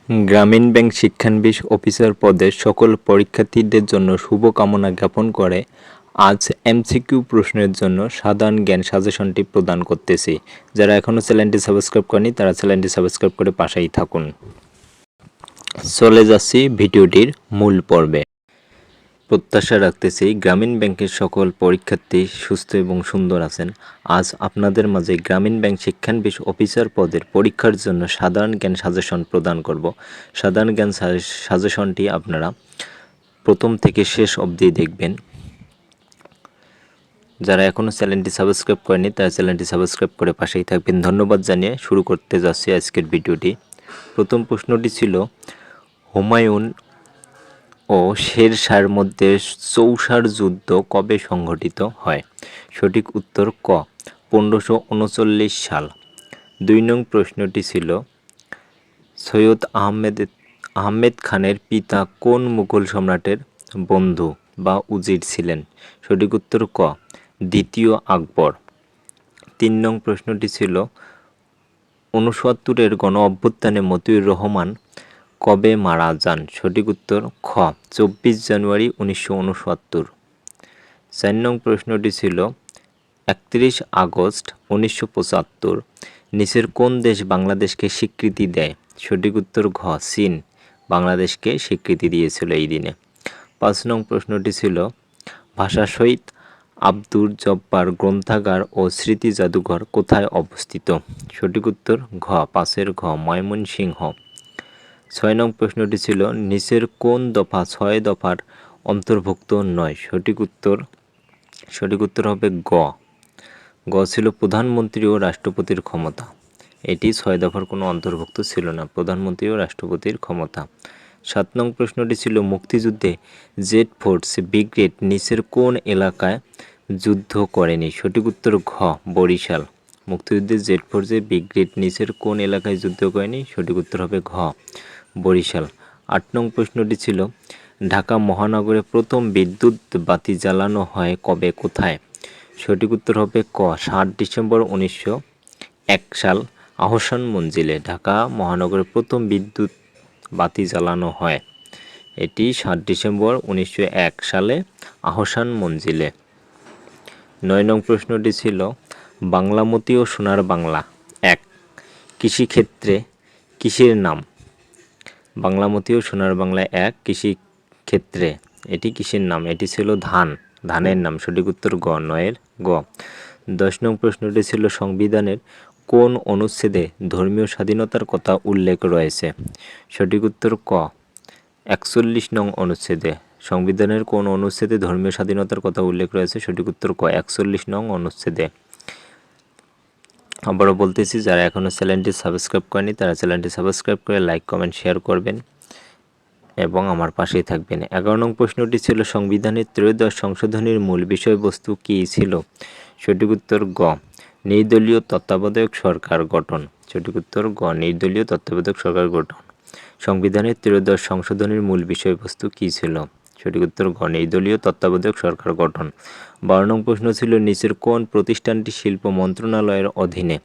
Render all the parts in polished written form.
গ্রামীণ bank শিক্ষানবিশ officer পদে সকল পরীক্ষার্থীদের জন্য শুভকামনা জ্ঞাপন করে আজ এমসিকিউ প্রশ্নের জন্য সাধারণ জ্ঞান সাজেশনটি প্রদান করতেছি। যারা এখনও চ্যানেলটি সাবস্ক্রাইব করেনি তারা চ্যানেলটি সাবস্ক্রাইব করে পাশেই থাকুন। চলে যাচ্ছি ভিডিওটির মূল পর্বে। প্রত্যাশা রাখতেছি গ্রামীণ ব্যাংকের সকল পরীক্ষার্থী সুস্থ এবং সুন্দর আছেন। আজ আপনাদের মাঝে গ্রামীণ ব্যাংক শিক্ষানবিশ অফিসার পদের পরীক্ষার জন্য সাধারণ জ্ঞান সাজেশন প্রদান করব। সাধারণ জ্ঞান সাজেশনটি আপনারা প্রথম থেকে শেষ অবধি দেখবেন। যারা এখনও চ্যানেলটি সাবস্ক্রাইব করেনি তারা চ্যানেলটি সাবস্ক্রাইব করে পাশেই থাকবেন। ধন্যবাদ জানিয়ে শুরু করতে যাচ্ছি আজকের ভিডিওটি। প্রথম প্রশ্নটি ছিল, হুমায়ুন ও শের শাহর মধ্যে চৌসার যুদ্ধ কবে সংঘটিত হয়? সঠিক উত্তর ক, 1539 সাল। 2 নং প্রশ্নটি ছিল, সৈয়দ আহমেদ খানের পিতা কোন মুঘল সম্রাটের বন্ধু বা উজির ছিলেন? সঠিক উত্তর ক, দ্বিতীয় আকবর। 3 নং প্রশ্নটি ছিল, 69-এর গণ অভ্যুত্থানে মতিউর রহমান কবে মারা যান? সঠিক উত্তর খ, 24 জানুয়ারি 1969। 4 নং প্রশ্নটি ছিল, 31 আগস্ট 1975 নিচের কোন দেশ বাংলাদেশকে স্বীকৃতি দেয়? সঠিক উত্তর ঘ, চীন বাংলাদেশকে স্বীকৃতি দিয়েছিল এই দিনে। 5 নং প্রশ্নটি ছিল, ভাষা শহীদ আব্দুর জব্বার গ্রন্থাগার ও স্মৃতি জাদুঘর কোথায় অবস্থিত? সঠিক উত্তর ঘ, 5-এর ঘ, ময়মনসিংহ। 6 নং প্রশ্নটি ছিল, নিচের কোন দফা 6 দফার অন্তর্ভুক্ত নয়? সঠিক উত্তর হবে গ। গ ছিল প্রধানমন্ত্রী ও রাষ্ট্রপতির ক্ষমতা। এটি 6 দফার কোনো অন্তর্ভুক্ত ছিল না, প্রধানমন্ত্রী ও রাষ্ট্রপতির ক্ষমতা। 7 নং প্রশ্নটি ছিল, মুক্তিযুদ্ধে জেড ফোর্স ব্রিগেড নিচের কোন এলাকায় যুদ্ধ করেনি? সঠিক উত্তর ঘ, বরিশাল। মুক্তিযুদ্ধে জেড ফোর্সের ব্রিগেড নিচের কোন এলাকায় যুদ্ধ করেনি? সঠিক উত্তর হবে ঘ, বরিশাল। 8 নং প্রশ্নটি ছিল, ঢাকা মহানগরে প্রথম বিদ্যুৎ বাতি জ্বালানো হয় কবে, কোথায়? সঠিক উত্তর হবে ক, 7 ডিসেম্বর 1901 সাল আহসান মঞ্জিলে ঢাকা মহানগরে প্রথম বিদ্যুৎ বাতি জ্বালানো হয়। এটি 7 ডিসেম্বর 1901 সালে আহসান মঞ্জিলে। 9 নং প্রশ্নটি ছিল, বাংলামতি ও সোনার বাংলা 1 কৃষিক্ষেত্রে কিসের নাম? বাংলামতি ও সোনার বাংলা 1 কৃষিক্ষেত্রে এটি কিসের নাম? এটি ছিল ধানের নাম। সঠিক উত্তর গ, 9-এর গ। 10 নং প্রশ্নটি ছিল, সংবিধানের কোন অনুচ্ছেদে ধর্মীয় স্বাধীনতার কথা উল্লেখ রয়েছে? সঠিক উত্তর ক, 41 নং অনুচ্ছেদে। সংবিধানের কোন অনুচ্ছেদে ধর্মীয় স্বাধীনতার কথা উল্লেখ রয়েছে? সঠিক উত্তর ক, 41 নং অনুচ্ছেদে। আবারও বলতেছি, যারা এখনও চ্যানেলটি সাবস্ক্রাইব করেনি তারা চ্যানেলটি সাবস্ক্রাইব করে লাইক কমেন্ট শেয়ার করবেন এবং আমার পাশেই থাকবেন। 11 নং প্রশ্নটি ছিল, সংবিধানের ত্রয়োদশ সংশোধনীর মূল বিষয়বস্তু কী ছিল? সঠিক উত্তর গ, নির্দলীয় তত্ত্বাবধায়ক সরকার গঠন। সঠিক উত্তর গ, নির্দলীয় তত্ত্বাবধায়ক সরকার গঠন। সংবিধানের ত্রয়োদশ সংশোধনীর মূল বিষয়বস্তু কী ছিল? সঠিক উত্তর গ, নির্দলীয় তত্ত্বাবধায়ক সরকার গঠন। 12 নং প্রশ্ন ছিল, নিচের কোন প্রতিষ্ঠানটি শিল্প মন্ত্রণালয়ের অধীনে?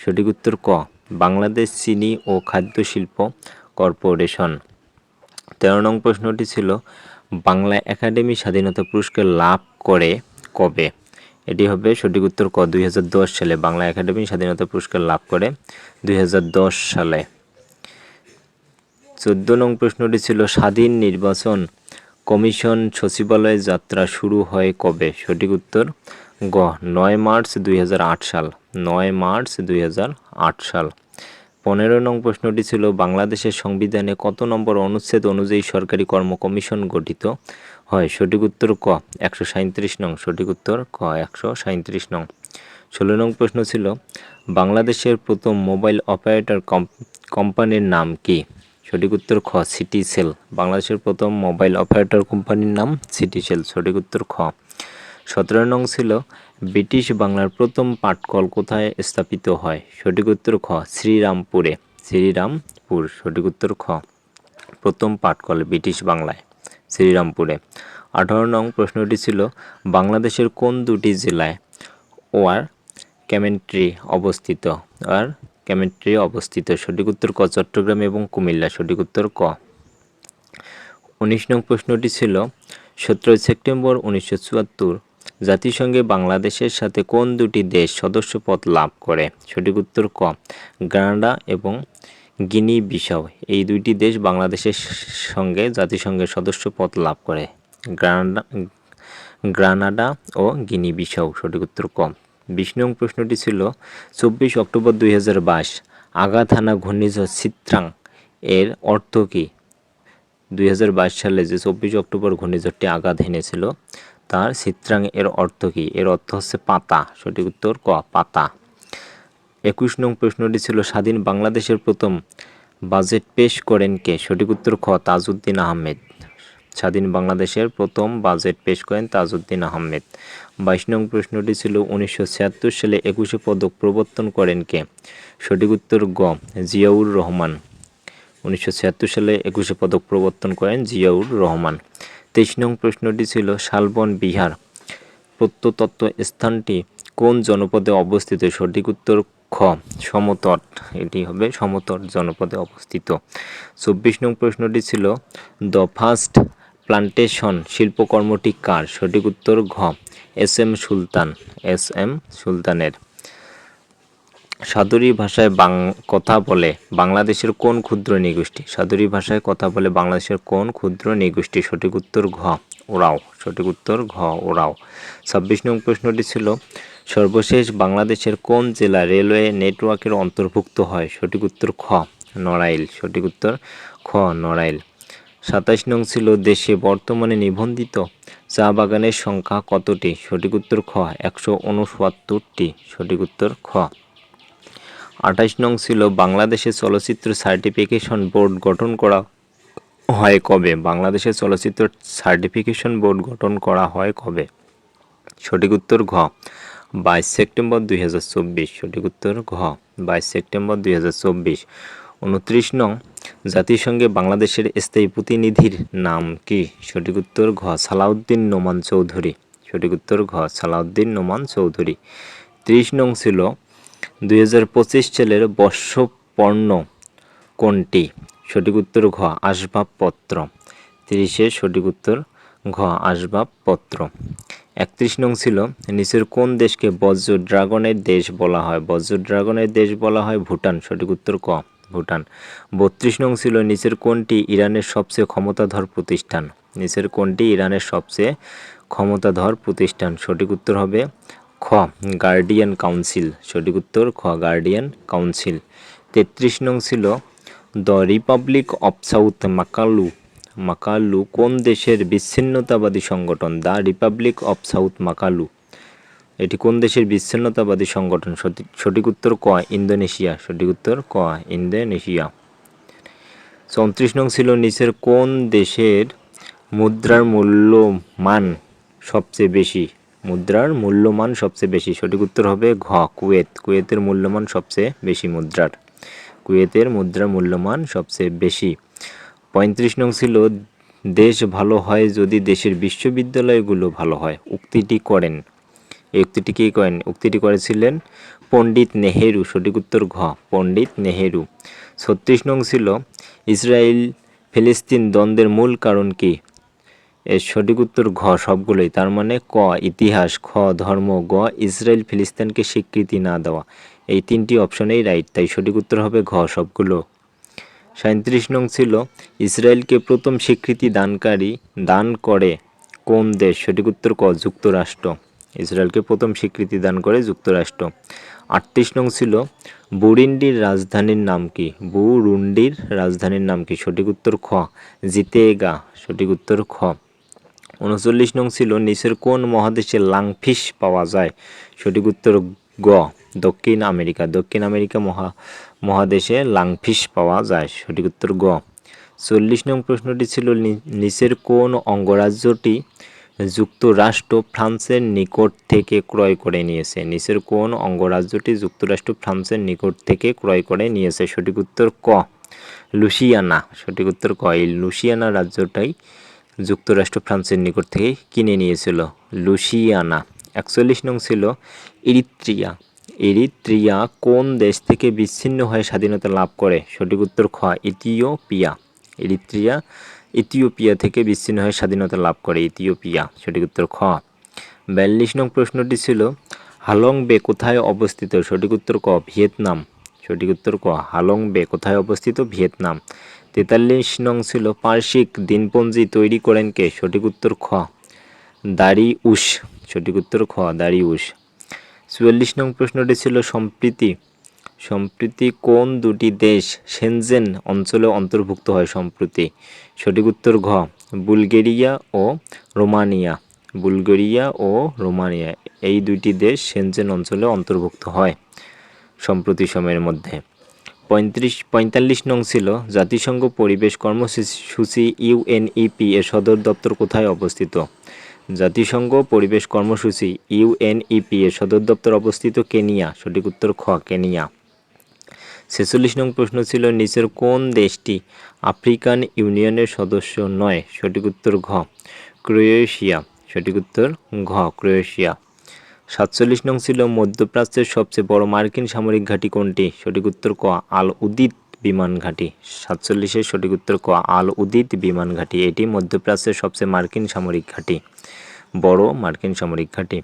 সঠিক উত্তর ক, বাংলাদেশ চিনি ও খাদ্য শিল্প কর্পোরেশন। 13 নং প্রশ্নটি ছিল, বাংলা একাডেমি স্বাধীনতা পুরস্কার লাভ করে কবে? এটি হবে সঠিক উত্তর ক, 2010 সালে বাংলা একাডেমি স্বাধীনতা পুরস্কার লাভ করে 2010 সালে। 14 নং প্রশ্নটি ছিল, স্বাধীন নির্বাচন কমিশন সচিবালয়ে যাত্রা শুরু হয় কবে? সঠিক উত্তর গ, 9 মার্চ 2008 সাল। 9 মার্চ 2008 সাল। 15 নং প্রশ্নটি ছিল, বাংলাদেশের সংবিধানে কত নম্বর অনুচ্ছেদ অনুযায়ী সরকারি কর্ম কমিশন গঠিত হয়? সঠিক উত্তর ক, 137 নং। সঠিক উত্তর ক, 137 নং। 16 নং প্রশ্ন ছিল, বাংলাদেশের প্রথম মোবাইল অপারেটর কোম্পানির নাম কি? সঠিক উত্তর খ, সিটিসেল। বাংলাদেশের প্রথম মোবাইল অপারেটর কোম্পানির নাম সিটিসেল। সঠিক উত্তর খ। 17 নং ছিল, ব্রিটিশ বাংলার প্রথম পাটকল কোথায় স্থাপিত হয়? সঠিক উত্তর খ, শ্রীরামপুরে। শ্রীরামপুর। সঠিক উত্তর খ, প্রথম পাটকল ব্রিটিশ বাংলায় শ্রীরামপুরে। 18 নং প্রশ্নটি ছিল, বাংলাদেশের কোন দুটি জেলায় ওয়ার কেমিস্ট্রি অবস্থিত? ক্যামেট্রি অবস্থিত? সঠিক উত্তর ক। চট্টগ্রাম এবং কুমিল্লা। সঠিক উত্তর ক। 19 নং প্রশ্নটি ছিল 17 সেপ্টেম্বর 1974 জাতিসংঘে বাংলাদেশের সাথে কোন দুটি দেশ সদস্যপদ লাভ করে? সঠিক উত্তর ক। গ্রানাডা এবং গিনি বিসাউ। এই দুইটি দেশ বাংলাদেশের সঙ্গে জাতিসংঘের সদস্যপদ লাভ করে। গ্রানাডা ও গিনি বিসাউ। সঠিক উত্তর ক। 20 নং প্রশ্নটি ছিল 24 অক্টোবর 2022 আঘাত হানা ঘূর্ণিঝড় চিত্রাং এর অর্থ কী? 2022 সালে যে 24 অক্টোবর ঘূর্ণিঝড়টি আঘাত হেনেছিল তার চিত্রাং এর অর্থ কী? এর অর্থ হচ্ছে পাতা। সঠিক উত্তর ক। পাতা। 21 নং প্রশ্নটি ছিল স্বাধীন বাংলাদেশের প্রথম বাজেট পেশ করেন কে? সঠিক উত্তর খ। তাজউদ্দিন আহমেদ। স্বাধীন বাংলাদেশের প্রথম বাজেট পেশ করেন তাজউদ্দিন আহমেদ। 22 নং প্রশ্নটি ছিল 1976 সালে 21শে পদক প্রবর্তন করেন কে? সঠিক উত্তর গ। জিয়াউর রহমান। 1976 সালে 21শে পদক প্রবর্তন করেন জিয়াউর রহমান। 23 নং প্রশ্নটি ছিল শালবন বিহার প্রত্নতত্ত্ব স্থানটি কোন জনপদে অবস্থিত? সঠিক উত্তর খ। সমতট। এটি হবে সমতট জনপদে অবস্থিত। 24 নং প্রশ্নটি ছিল দ্য ফার্স্ট প্লান্টেশন শিল্পকর্মটি কার? সঠিক উত্তর ঘ। এস.এম. সুলতান। এস.এম. সুলতানের। সাদুরি ভাষায় কথা বলে বাংলাদেশের কোন ক্ষুদ্র নৃগোষ্ঠী? সাদুরি ভাষায় কথা বলে বাংলাদেশের কোন ক্ষুদ্র নৃগোষ্ঠী? সঠিক উত্তর ঘ। ওরাও। সঠিক উত্তর ঘ। ওরাও। 26 নং প্রশ্নটি ছিল সর্বশেষ বাংলাদেশের কোন জেলা রেলওয়ে নেটওয়ার্কের অন্তর্ভুক্ত হয়? সঠিক উত্তর খ। নড়াইল। সঠিক উত্তর খ। নড়াইল। 27 নং ছিল দেশে বর্তমানে নিবন্ধিত চা বাগানের সংখ্যা কতটি? সঠিক উত্তর খ। 169টি। সঠিক উত্তর খ। 28 নং ছিল বাংলাদেশের চলচ্চিত্র সার্টিফিকেশন বোর্ড গঠন করা হয় কবে? বাংলাদেশের চলচ্চিত্র সার্টিফিকেশন বোর্ড গঠন করা হয় কবে? সঠিক উত্তর ঘ। 22 সেপ্টেম্বর 2024। সঠিক উত্তর ঘ। 22 সেপ্টেম্বর 2024। 29 নং জাতিসংঘে বাংলাদেশের স্থায়ী প্রতিনিধির নাম কি? সঠিক উত্তর ঘ। সালাউদ্দিন নোমান চৌধুরী। সঠিক উত্তর ঘ। সালাউদ্দিন নোমান চৌধুরী। 30 নং ছিল 2025 সালের বর্ষপণ্য কোনটি? সঠিক উত্তর ঘ। আসবাবপত্র। 30-এর সঠিক উত্তর ঘ। আসবাবপত্র। 31 নং ছিল নিচের কোন দেশকে বজ্র ড্রাগনের দেশ বলা হয়? বজ্র ড্রাগনের দেশ বলা হয় ভুটান। সঠিক উত্তর ক। ভুটান। 32 নং ছিল নিচের কোনটি ইরানের সবচেয়ে ক্ষমতাধর প্রতিষ্ঠান? নিচের কোনটি ইরানের সবচেয়ে ক্ষমতাধর প্রতিষ্ঠান? সঠিক উত্তর হবে খ। Guardian council. সঠিক উত্তর খ। Guardian council. 33 নং ছিল the Republic of south Makalu কোন দেশের বিচ্ছিন্নতাবাদী সংগঠন? The Republic of south Makalu এটি কোন দেশের বিচ্ছিন্নতাবাদী সংগঠন? সঠিক উত্তর ক। ইন্দোনেশিয়া। সঠিক উত্তর ক। ইন্দোনেশিয়া। 34 নং ছিল নিচের কোন দেশের মুদ্রার মূল্যমান সবচেয়ে বেশি? মুদ্রার মূল্যমান সবচেয়ে বেশি। সঠিক উত্তর হবে ঘ। কুয়েত। কুয়েতের মূল্যমান সবচেয়ে বেশি মুদ্রার। কুয়েতের মুদ্রার মূল্যমান সবচেয়ে বেশি। 35 নং ছিল দেশ ভালো হয় যদি দেশের বিশ্ববিদ্যালয়গুলো ভালো হয় উক্তিটি করেন। এই উক্তিটি কে করেন? উক্তিটি করেছিলেন পণ্ডিত নেহেরু। সঠিক উত্তর ঘ। পণ্ডিত নেহেরু। 36 নং ছিল ইসরায়েল ফিলিস্তিন দ্বন্দ্বের মূল কারণ কি? এর সঠিক উত্তর ঘ। সবগুলোই। তার মানে ক ইতিহাস, খ ধর্ম, গ ইসরায়েল ফিলিস্তিনকে স্বীকৃতি না দেওয়া। এই তিনটি অপশনেই রাইট, তাই সঠিক উত্তর হবে ঘ সবগুলো। 37 নং ছিল ইসরায়েলকে প্রথম স্বীকৃতি দান করে কোন দেশ? সঠিক উত্তর ক। যুক্তরাষ্ট্র। ইসরায়েলকে প্রথম স্বীকৃতি দান করে যুক্তরাষ্ট্র। 38 নং ছিল বুরুন্ডির রাজধানীর নাম কি? বুরুন্ডির রাজধানীর নাম কি? সঠিক উত্তর খ। জিতেগা। সঠিক উত্তর খ। 39 নং ছিল নিচের কোন মহাদেশে লাংফিশ পাওয়া যায়? সঠিক উত্তর গ। দক্ষিণ আমেরিকা। দক্ষিণ আমেরিকা মহাদেশে লাংফিশ পাওয়া যায়। সঠিক উত্তর গ। 40 নং প্রশ্নটি ছিল নিচের কোন অঙ্গরাজ্যটি যুক্তরাষ্ট্র ফ্রান্সের নিকট থেকে ক্রয় করে নিয়েছে? নিচের কোন অঙ্গরাজ্যটি যুক্তরাষ্ট্র ফ্রান্সের নিকট থেকে ক্রয় করে নিয়েছে? সঠিক উত্তর ক। লুইসিয়ানা। সঠিক উত্তর ক। এই লুইসিয়ানা রাজ্যটাই যুক্তরাষ্ট্র ফ্রান্সের নিকট থেকে কিনে নিয়েছিল। লুইসিয়ানা। 41 নং ছিল ইরিত্রিয়া। এরিত্রিয়া কোন দেশ থেকে বিচ্ছিন্ন হয়ে স্বাধীনতা লাভ করে? সঠিক উত্তর খ ইথিওপিয়া। ইথিওপিয়া থেকে বিচ্ছিন্ন হয়ে স্বাধীনতা লাভ করে ইথিওপিয়া। সঠিক উত্তর খ। 42 নং প্রশ্নটি ছিল হালং বে কোথায় অবস্থিত? সঠিক উত্তর ক ভিয়েতনাম। সঠিক উত্তর ক হালং বে কোথায় অবস্থিত? ভিয়েতনাম। 43 নং ছিল পার্শ্বিক দিনপঞ্জি তৈরি করেন কে? সঠিক উত্তর খ দারিউশ। সঠিক উত্তর খ দারিউশ। 44 নং প্রশ্নটি ছিল সম্প্রতি কোন দুটি দেশ শেনজেন অঞ্চলে অন্তর্ভুক্ত হয়? সম্প্রতি। সঠিক উত্তর ঘ বুলগেরিয়া ও রোমানিয়া। বুলগেরিয়া ও রোমানিয়া এই দুইটি দেশ শেনজেন অঞ্চলে অন্তর্ভুক্ত হয় সম্প্রতি সময়ের মধ্যে। 45 নং ছিল জাতিসংঘ পরিবেশ কর্মসূচি ইউএনইপি এর সদর দপ্তর কোথায় অবস্থিত? জাতিসংঘ পরিবেশ কর্মসূচি ইউএনইপি এর সদর দপ্তর অবস্থিত কেনিয়া। সঠিক উত্তর খ কেনিয়া। 46 নং প্রশ্ন ছিল নিচের কোন দেশটি আফ্রিকান ইউনিয়নের সদস্য নয়? সঠিক উত্তর ঘ ক্রোয়েশিয়া। সঠিক উত্তর ঘ ক্রোয়েশিয়া। 47 নং ছিল মধ্যপ্রাচ্যের সবচেয়ে বড় মার্কিন সামরিক ঘাঁটি কোনটি? সঠিক উত্তর ক আল উদিদ বিমান ঘাঁটি। 47-এর সঠিক উত্তর ক আল উদিদ বিমান ঘাঁটি। এটি মধ্যপ্রাচ্যের সবচেয়ে মার্কিন সামরিক ঘাঁটি, বড় মার্কিন সামরিক ঘাঁটি।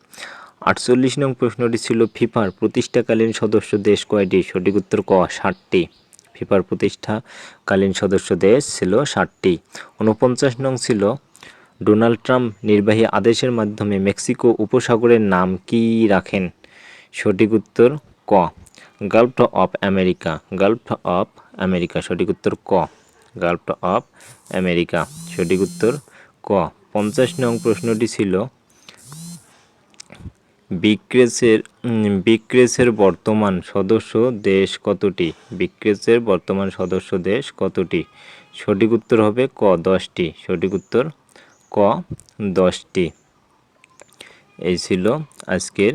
48 নং প্রশ্নটি ছিল ফিফার প্রতিষ্ঠাকালীন সদস্য দেশ কয়টি? সঠিক উত্তর ক 60টি। ফিফার প্রতিষ্ঠাকালীন সদস্য দেশ ছিল 60টি। 49 নং ছিল ডোনাল্ড ট্রাম্প নির্বাহী আদেশের মাধ্যমে মেক্সিকো উপসাগরের নাম কি রাখেন? সঠিক উত্তর ক Gulf of America. Gulf of America. সঠিক উত্তর ক গালফ অফ আমেরিকা। সঠিক উত্তর ক। 50 নং প্রশ্নটি ছিল বিক্রেসের বর্তমান সদস্য দেশ কতটি? বিক্রেসের বর্তমান সদস্য দেশ কতটি? সঠিক উত্তর হবে ক 10টি। সঠিক উত্তর ক 10টি। এই ছিল আজকের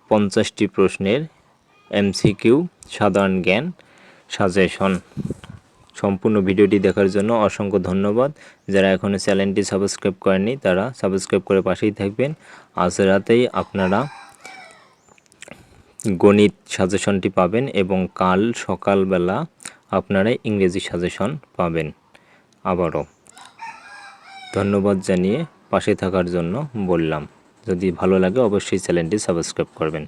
50টি প্রশ্নের এমসিকিউ সাধারণ জ্ঞান সাজেশন। সম্পূর্ণ ভিডিওটি দেখার জন্য অসংখ্য ধন্যবাদ। যারা এখনও চ্যানেলটি সাবস্ক্রাইব করেননি তারা সাবস্ক্রাইব করে পাশেই থাকবেন। আজ রাতেই আপনারা গণিত সাজেশনটি পাবেন এবং কাল সকালবেলা আপনারা ইংরেজি সাজেশন পাবেন। আবারও ধন্যবাদ জানিয়ে পাশে থাকার জন্য বললাম। যদি ভালো লাগে অবশ্যই চ্যানেলটি সাবস্ক্রাইব করবেন।